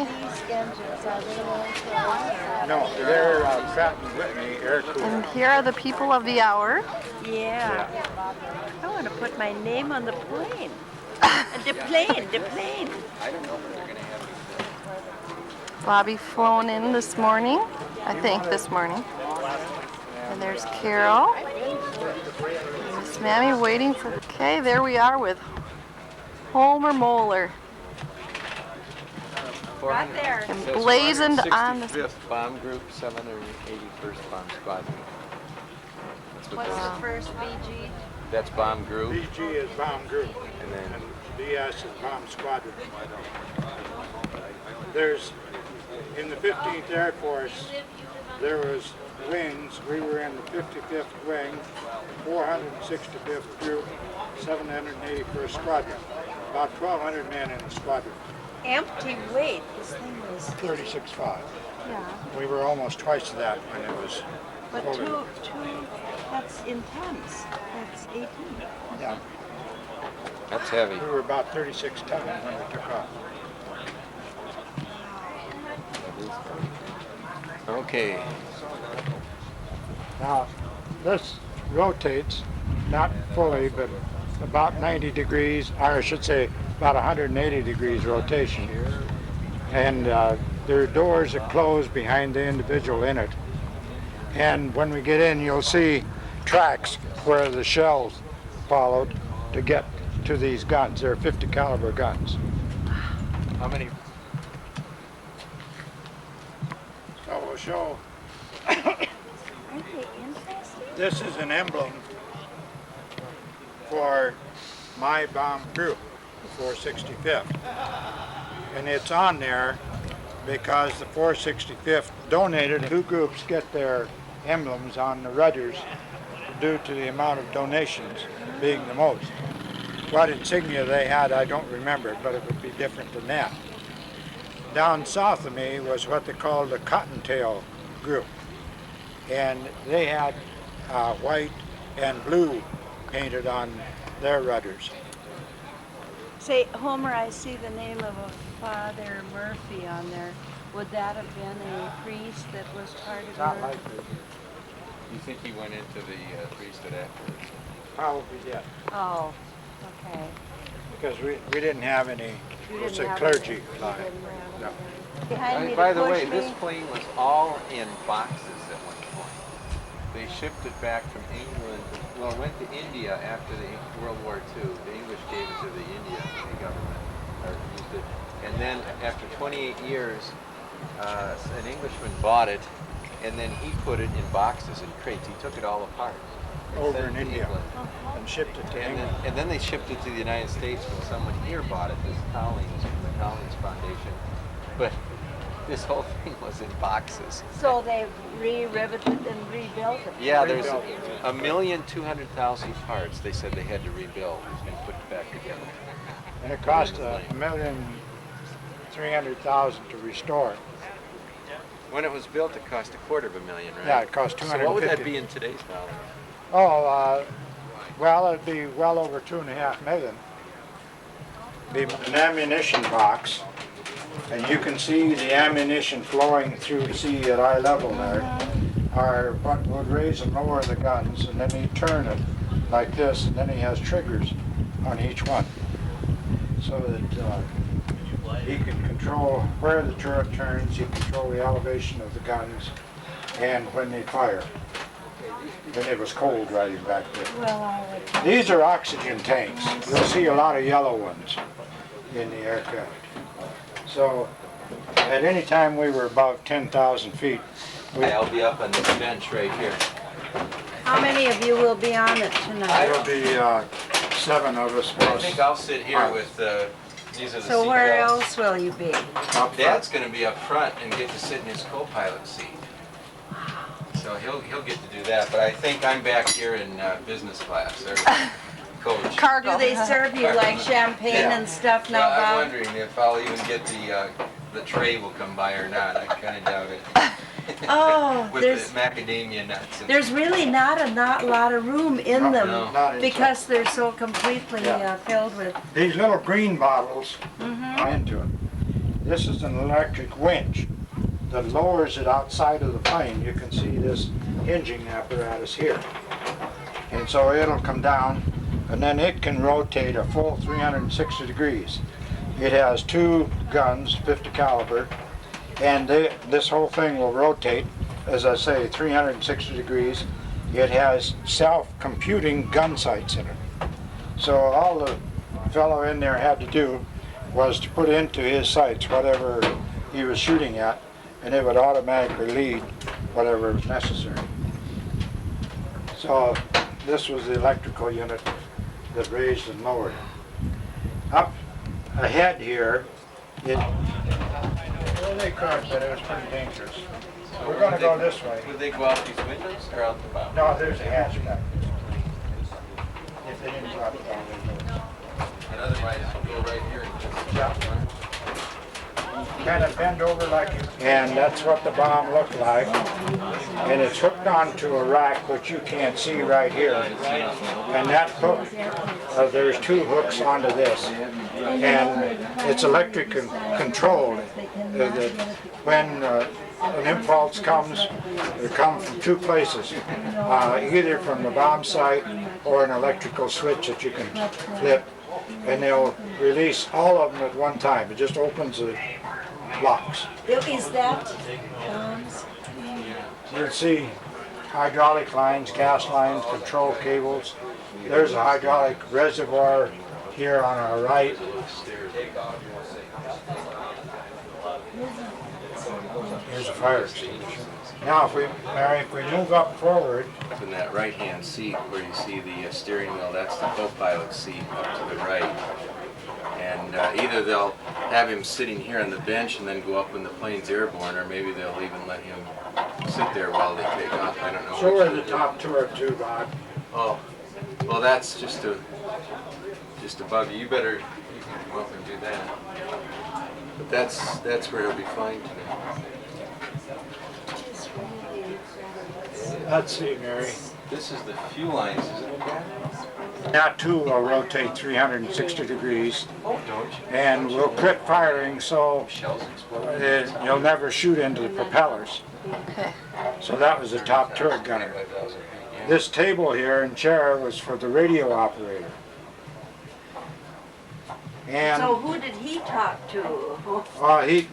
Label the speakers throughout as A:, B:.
A: they?
B: These engines, are they also?
C: No, they're Pratt & Whitney air-cooled.
A: And here are the people of the hour.
B: Yeah. I want to put my name on the plane. The plane.
A: Bobby flown in this morning, I think this morning. And there's Carol. Miss Mammy waiting for, okay, there we are with Homer Moeller.
B: Right there.
A: And blazoned on the...
D: 65th Bomb Group, 781st Bomb Squadron. That's what
B: What's
D: that
B: the
D: is.
B: first BG?
D: That's Bomb Group.
C: BG is Bomb Group,
D: And then
C: and BS is Bomb Squadron. There's, in the 15th Air Force, there was wings. We were in the 55th Wing, 465th Group, 781st Squadron. About 1,200 men in the squadron.
B: Empty weight. This thing was.
C: 36.5.
B: Yeah.
C: We were almost twice that when it was
B: But
C: fully.
B: that's in tons. That's 18.
C: Yeah,
D: that's heavy.
C: we were about 36 tons when we took off.
D: Okay.
C: Now, this rotates, not fully, but about 90 degrees, or I should say about 180 degrees rotation. And there are doors that close behind the individual in it. And when we get in, you'll see tracks where the shells followed to get to these guns. They're 50 caliber guns.
D: How many?
C: So we'll show,
B: Aren't they interesting?
C: this is an emblem for my bomb group, the 465th. And it's on there because the 465th donated. Two groups get their emblems on the rudders due to the amount of donations being the most. What insignia they had, I don't remember, but it would be different than that. Down south of me was what they called the Cottontail group. And they had white and blue painted on their rudders.
B: Say, Homer, I see the name of a Father Murphy on there. Would that have been a priest that was part of
C: Not
B: your...
C: likely.
D: You think he went into the priesthood afterwards?
C: Probably did.
B: Oh, okay.
C: Because we didn't have any,
B: You
C: let's say,
B: didn't have
C: clergy.
B: it. You
C: line.
B: didn't have
C: No.
B: it. Behind me to
D: By the
B: push
D: way,
B: me.
D: this plane was all in boxes at one point. They shipped it back from England. Well, it went to India after the World War II. The English gave it to the Indian government, or used it. And then after 28 years, an Englishman bought it, and then he put it in boxes and crates. He took it all apart. and
C: Over
D: sent
C: in
D: it to
C: India.
D: England.
C: And shipped it to England.
D: And then they shipped it to the United States when someone here bought it, this Collins, from the Collins Foundation. But this whole thing was in boxes.
B: So they re-riveted and rebuilt it.
D: Yeah, there's 1,200,000 parts they said they had to rebuild and put back together.
C: And it cost $1,300,000 to restore it.
D: When it was built, it cost $250,000, right?
C: Yeah, it cost
D: So what would that
C: $250,000.
D: be in today's value?
C: Oh, well, it'd be well over $2.5 million. Be an ammunition box, and you can see the ammunition flowing through the sea at eye level there, are what would raise and lower the guns, and then he turn it like this, and then he has triggers on each one, so that he can control where the turret turns, he can control the elevation of the guns, and when they fire. And it was cold riding back there.
B: Well, I would...
C: These are oxygen tanks. You'll see a lot of yellow ones in the aircraft. So at any time we were above 10,000 feet,
D: I'll be up on this bench right here.
B: How many of you will be on it tonight?
C: there'll be 7 of us
D: I
C: plus
D: think I'll sit here with these are the
B: So where
D: seatbelts.
B: else will you be?
C: up front.
D: Dad's going to be up front and get to sit in his co-pilot seat. So he'll get to do that, but I think I'm back here in business class, or coach.
A: Cargo.
B: Do they serve you like champagne
D: Yeah.
B: and stuff now,
D: Well, I'm
B: Bob?
D: wondering if I'll even get the tray will come by or not. I kind of doubt it.
B: Oh,
D: With
B: there's
D: the macadamia nuts. And
B: there's really not a lot of room in them
D: No.
C: Not inside.
B: because they're so completely
C: Yeah.
B: filled with.
C: These little green bottles are into it. This is an electric winch that lowers it outside of the plane. You can see this hinging apparatus here. And so it'll come down, and then it can rotate a full 360 degrees. It has two guns, 50 caliber, and this whole thing will rotate, as I say, 360 degrees. It has self-computing gun sights in it. So all the fellow in there had to do was to put into his sights whatever he was shooting at, and it would automatically lead whatever was necessary. So this was the electrical unit that raised and lowered. Up ahead here, well, they could, but it was pretty dangerous. We're going to go this way.
D: Would they go out these windows or out the bottom?
C: No, there's a hatchback. If they didn't go out the bottom,
D: And otherwise, go right here and just...
C: yeah. Kind of bend over like you. And that's what the bomb looked like. And it's hooked onto a rack, which you can't see right here. And that hook, there's two hooks onto this. And it's electric controlled. When an impulse comes, it comes from two places. Either from the bomb sight or an electrical switch that you can flip. And they'll release all of them at one time. It just opens the locks.
B: Is that bombs?
C: You'll see hydraulic lines, gas lines, control cables. There's a hydraulic reservoir here on our right. Here's a fire extinguisher. Now, if we move up forward,
D: Up in that right-hand seat where you see the steering wheel, that's the co-pilot seat up to the right. And either they'll have him sitting here on the bench and then go up when the plane's airborne, or maybe they'll even let him sit there while they take off. I don't know.
C: so
D: which
C: are the
D: they
C: top two or two, Bob.
D: do. Oh, well, that's just above you. You can come up and do that. But that's where he'll be flying today.
C: Let's see, Mary.
D: This is the fuel lines, isn't it, Dad?
C: That too will rotate 360 degrees,
D: Don't you?
C: and we'll quit firing so
D: Shells explode.
C: you'll never shoot into the propellers.
A: Okay.
C: So that was the top turret gunner.
D: 25,000 feet, yeah.
C: This table here and chair was for the radio operator. And
B: So who did he talk to?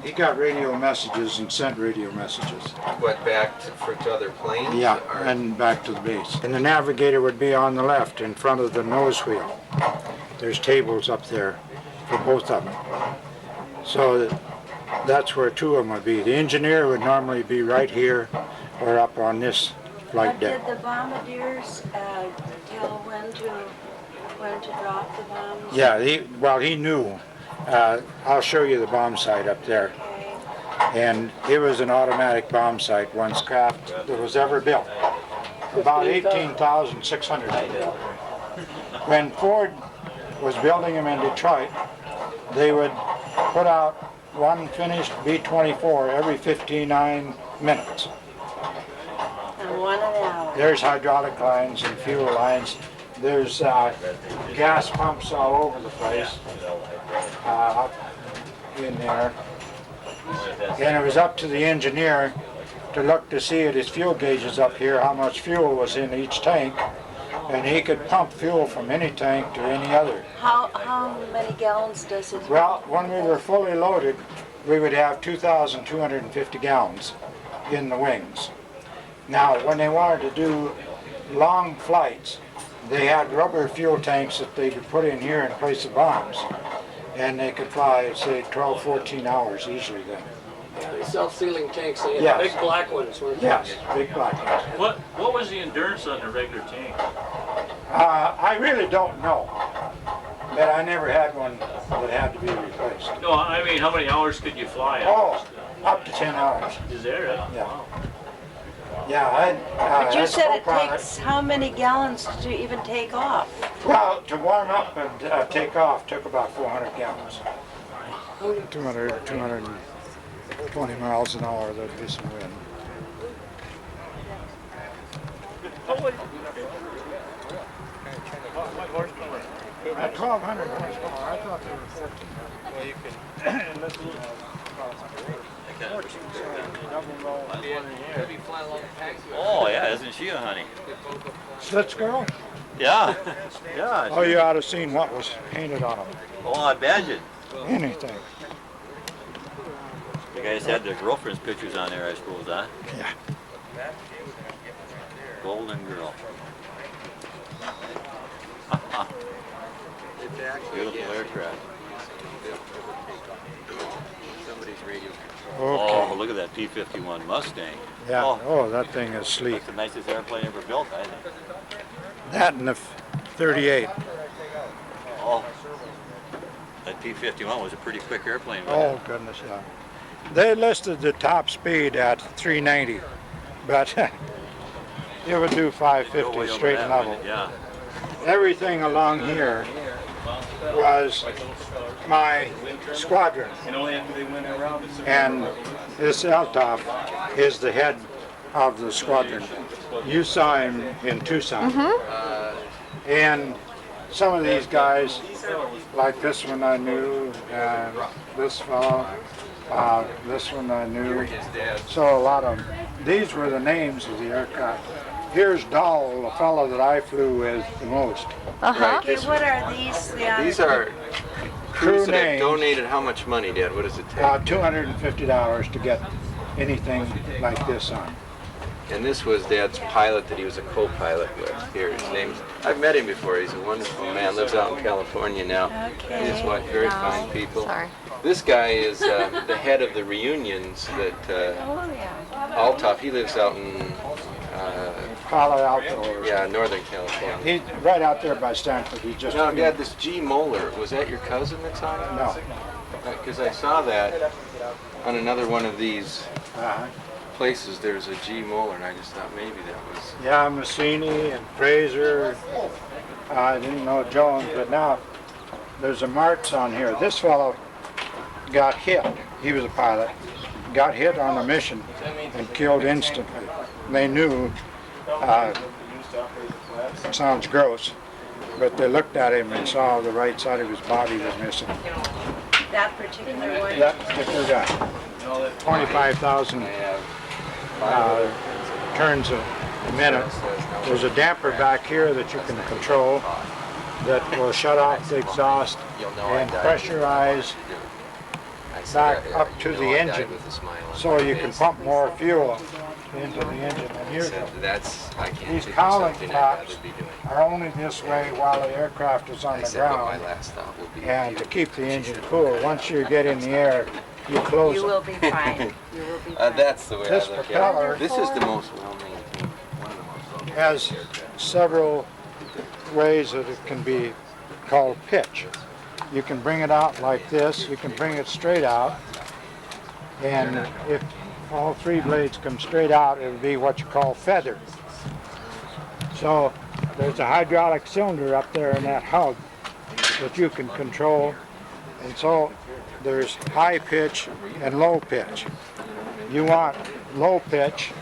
C: he got radio messages and sent radio messages.
D: What, back to other planes?
C: Yeah,
D: Or-
C: and back to the base. And the navigator would be on the left in front of the nose wheel. There's tables up there for both of them. So that's where two of them would be. The engineer would normally be right here or up on this flight
B: But did
C: deck.
B: the bombardiers tell when to drop the bombs?
C: Yeah, he knew. I'll show you the bomb sight up there.
B: Okay.
C: And it was an automatic bomb sight, one craft that was ever built. About 18,600. When Ford was building them in Detroit, they would put out one finished B-24 every 59 minutes.
B: And one an hour.
C: There's hydraulic lines and fuel lines. There's gas pumps all over the place up in there. And it was up to the engineer to look to see at his fuel gauges up here how much fuel was in each tank. And he could pump fuel from any tank to any other.
B: How many gallons does it?
C: Well, when we were fully loaded, we would have 2,250 gallons in the wings. Now, when they wanted to do long flights, they had rubber fuel tanks that they could put in here in place of bombs. And they could fly, say, 12, 14 hours easily then.
E: Self-sealing tanks, they had
C: Yes.
E: big black ones, weren't they?
C: Yes, big black ones.
F: What was the endurance on the regular tank?
C: I really don't know, but I never had one that had to be replaced.
F: No, I mean, how many hours could you fly?
C: Oh, up to 10 hours.
F: Is there?
C: Yeah.
F: Wow.
C: Yeah,
B: But you
C: as
B: said it
C: co-pilot-
B: takes how many gallons to even take off?
C: Well, to warm up and take off took about 400 gallons. 220 miles an hour, there'd be some wind. At 1,200 horsepower, I thought they were 14.
D: Well, you can.
G: Oh yeah, isn't she a honey?
C: Slits girl?
G: Yeah, yeah.
C: Oh, you ought to have seen what was painted on them.
G: Oh, I imagine.
C: Anything.
G: You guys had their girlfriend's pictures on there, I suppose, huh?
C: Yeah.
G: Golden girl.
D: It's actually
G: Beautiful aircraft.
D: somebody's radio control.
C: Okay.
G: Oh, look at that P-51 Mustang.
C: Yeah.
G: Oh,
C: Oh, that thing is sleek.
G: that's the nicest airplane ever built, I think.
C: That and the 38.
G: Oh, that P-51 was a pretty quick airplane.
C: Oh, goodness, yeah. They listed the top speed at 390, but it would do 550 straight and level.
G: Yeah.
C: Everything along here was my squadron, and this Altaf is the head of the squadron. You saw him in Tucson. And some of these guys, like this one I knew, and this fellow, this one I knew. So a lot of them. These were the names of the aircraft. Here's Dahl, the fellow that I flew with the most.
B: Okay, what are these?
D: These are
C: Crew
D: crews that have
C: names.
D: donated how much money, Dad? What does it take?
C: $250 to get anything like this on.
D: And this was Dad's pilot that he was a co-pilot with. Here, his name's, I've met him before. He's a wonderful man. Lives out in California now.
B: Okay.
D: His wife, very
B: No.
D: fine people.
A: Sorry.
D: This guy is the head of the reunions that
B: Oh, yeah.
D: Altaf. He lives out in
C: Palo Alto. Or
D: yeah, Northern California.
C: He's right out there by Stanford. He just
D: Now, Dad, this G. Moeller, was that your cousin that's on it?
C: No.
D: Because I saw that on another one of these
C: Uh-huh.
D: places. There's a G. Moeller, and I just thought maybe that was.
C: Yeah, Massini and Fraser. I didn't know Jones, but now there's a Martz on here. This fellow got hit. He was a pilot. Got hit on a mission and killed instantly. They knew, it sounds gross, but they looked at him and saw the right side of his body was missing.
B: That particular one?
C: That particular guy, 25,000 turns a minute. There's a damper back here that you can control that will shut off the exhaust and pressurize back up to the engine so you can pump more fuel into the engine. And here,
D: That's, I can't
C: these
D: think of
C: cowling
D: something I'd rather
C: tops
D: be doing.
C: are only this way while the aircraft is on
D: I
C: the
D: said what my
C: ground,
D: last stop would be.
C: and to keep the engine cool. Once you get in the air, you close
B: You
C: it.
B: will be fine. You will be fine.
D: That's the way
C: This
D: I look
C: propeller-
D: at it. This is the most well-maintained, one of the most well-maintained.
C: Has several ways that it can be called pitch. You can bring it out like this, you can bring it straight out, and if all three blades come straight out, it would be what you call feathered. So there's a hydraulic cylinder up there in that hub that you can control, and so there's high pitch and low pitch. You want low pitch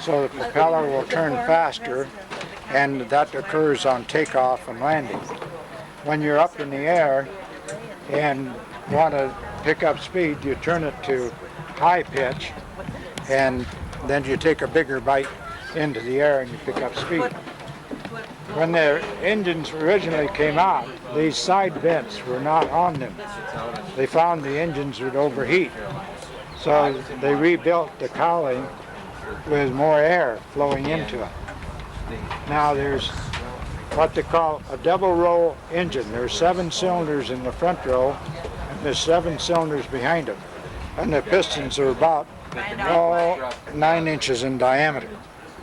C: so the propeller will turn faster, and that occurs on takeoff and landing. When you're up in the air and want to pick up speed, you turn it to high pitch, and then you take a bigger bite into the air and you pick up speed. When the engines originally came out, these side vents were not on them. They found the engines would overheat. So they rebuilt the cowling with more air flowing into it. Now there's what they call a double row engine. There's 7 cylinders in the front row, and there's 7 cylinders behind them. And the pistons are about 9 inches in diameter.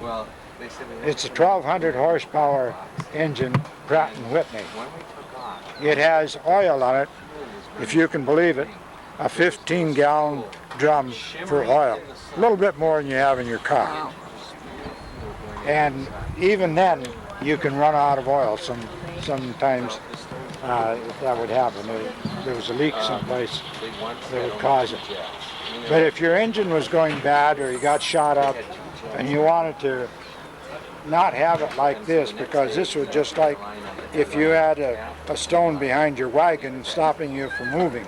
D: Well, they said
C: It's a 1,200 horsepower engine, Pratt & Whitney. It has oil on it, if you can believe it, a 15-gallon drum for oil. A little bit more than you have in your car. And even then, you can run out of oil sometimes if that would happen. There was a leak someplace that would cause it. But if your engine was going bad or you got shot up and you wanted to not have it like this, because this was just like if you had a stone behind your wagon stopping you from moving.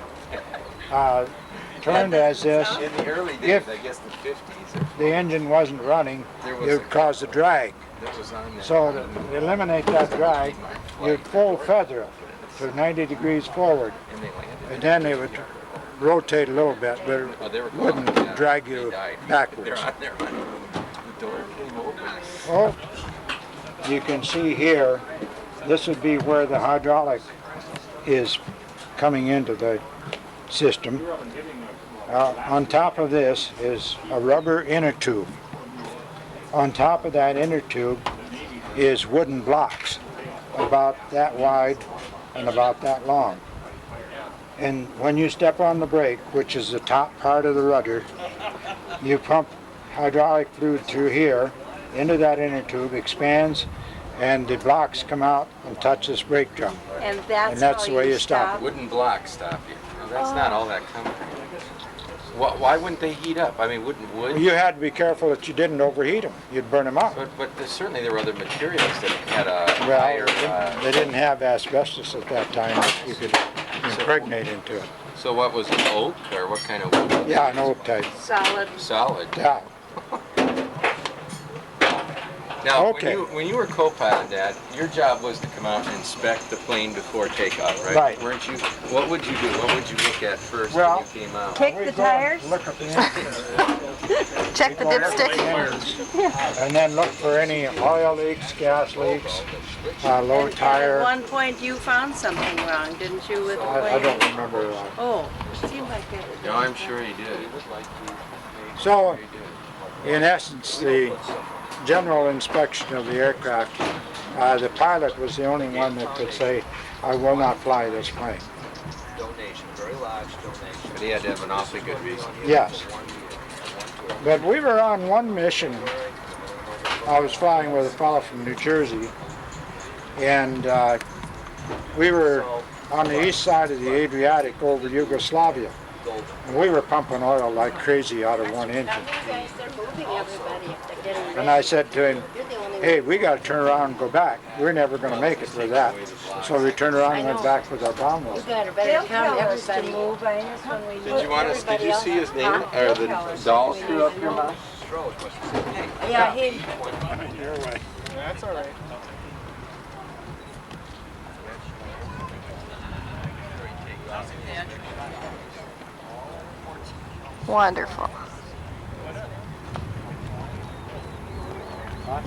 C: turned as this.
D: In the early days,
C: If
D: I guess the 50s,
C: the engine wasn't running,
D: there
C: it
D: was a
C: would cause a drag.
D: that was on there.
C: So to eliminate that drag, you'd full feather it to 90 degrees forward,
D: And they landed.
C: and then it would rotate a little bit, but it
D: Oh, they were
C: wouldn't
D: gone, yeah.
C: drag
D: They
C: you
D: died.
C: backwards.
D: They're on there. The door came open.
C: Oh, you can see here, this would be where the hydraulic is coming into the system. On top of this is a rubber inner tube. On top of that inner tube is wooden blocks, about that wide and about that long. And when you step on the brake, which is the top part of the rudder, you pump hydraulic fluid through here into that inner tube, expands, and the blocks come out and touch this brake drum.
B: And that's,
C: And that's
B: how
C: the way
B: you
C: you stop.
D: Wooden blocks stop you. Now, that's not all that comfortable. Why wouldn't they heat up? I mean, wouldn't wood?
C: You had to be careful that you didn't overheat them. You'd burn them up.
D: But certainly there were other materials that had a
C: Well,
D: higher.
C: they didn't have asbestos at that time that you could impregnate into it.
D: So what was it, oak or what kind of wood?
C: Yeah, an oak type.
B: solid.
D: Solid.
C: Yeah.
D: Now,
C: Okay.
D: when you were co-pilot, Dad, your job was to come out and inspect the plane before takeoff, right?
C: Right.
D: Weren't you? What would you do? What would you look at first
C: Well,
D: when you came out?
B: Kick
C: We'd
B: the
C: go and
B: tires?
C: Look at the engines.
A: Check the dipstick.
C: And then look for any oil leaks, gas leaks, low
B: And at
C: tire.
B: one point you found something wrong, didn't you, with the plane?
C: I don't remember.
B: Oh, it seemed like it.
D: No, I'm sure he did.
C: So, in essence, the general inspection of the aircraft, the pilot was the only one that could say, I will not fly this plane.
D: But he had to have an awfully good reason.
C: Yes. But we were on one mission. I was flying with a fellow from New Jersey, and we were on the east side of the Adriatic over Yugoslavia. And we were pumping oil like crazy out of one engine. And I said to him, hey, we got to turn around and go back. We're never going to make it with that. So we turned around and went back with our bomb load.
B: They'll tell us to move, I guess, when we
D: Did you want us? Did you see his name or the doll screw up your mouth?
B: Yeah, he,
C: That's all right.
A: Wonderful.
C: Huh?